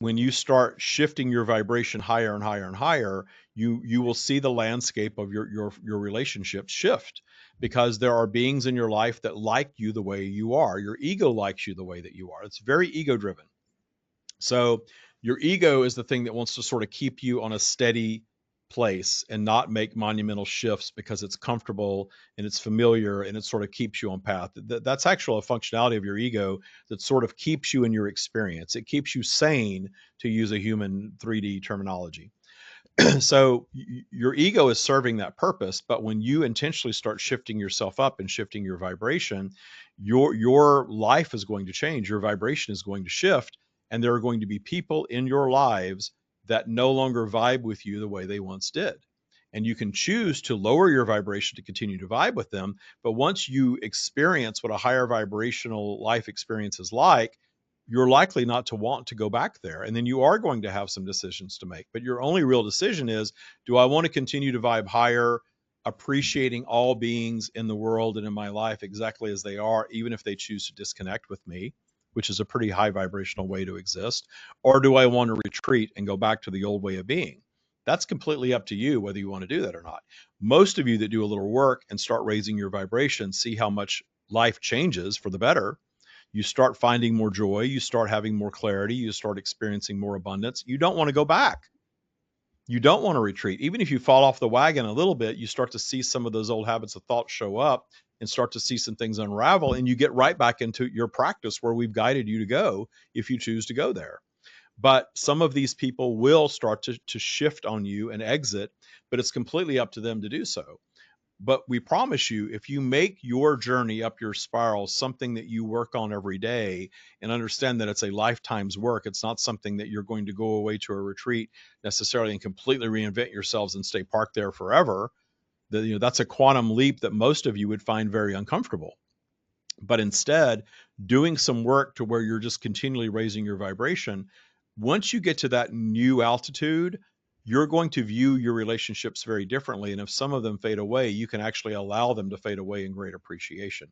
when you start shifting your vibration higher and higher and higher, you will see the landscape of your relationships shift, because there are beings in your life that like you the way you are. Your ego likes you the way that you are. It's very ego driven. So your ego is the thing that wants to sort of keep you on a steady place and not make monumental shifts because it's comfortable and it's familiar and it sort of keeps you on path. That's actually a functionality of your ego that sort of keeps you in your experience. It keeps you sane, to use a human 3D terminology. So your ego is serving that purpose, but when you intentionally start shifting yourself up and shifting your vibration, your life is going to change. Your vibration is going to shift, and there are going to be people in your lives that no longer vibe with you the way they once did. And you can choose to lower your vibration to continue to vibe with them, but once you experience what a higher vibrational life experience is like, you're likely not to want to go back there. And then you are going to have some decisions to make. But your only real decision is, do I want to continue to vibe higher, appreciating all beings in the world and in my life exactly as they are, even if they choose to disconnect with me, which is a pretty high vibrational way to exist? Or do I want to retreat and go back to the old way of being? That's completely up to you whether you want to do that or not. Most of you that do a little work and start raising your vibration see how much life changes for the better. You start finding more joy, you start having more clarity, you start experiencing more abundance. You don't want to go back. You don't want to retreat. Even if you fall off the wagon a little bit, you start to see some of those old habits of thought show up and start to see some things unravel, and you get right back into your practice where we've guided you to go if you choose to go there. But some of these people will start to shift on you and exit, but it's completely up to them to do so. But we promise you, if you make your journey up your spiral something that you work on every day and understand that it's a lifetime's work, it's not something that you're going to go away to a retreat necessarily and completely reinvent yourselves and stay parked there forever. That's a quantum leap that most of you would find very uncomfortable. But instead, doing some work to where you're just continually raising your vibration, once you get to that new altitude, you're going to view your relationships very differently. And if some of them fade away, you can actually allow them to fade away in great appreciation.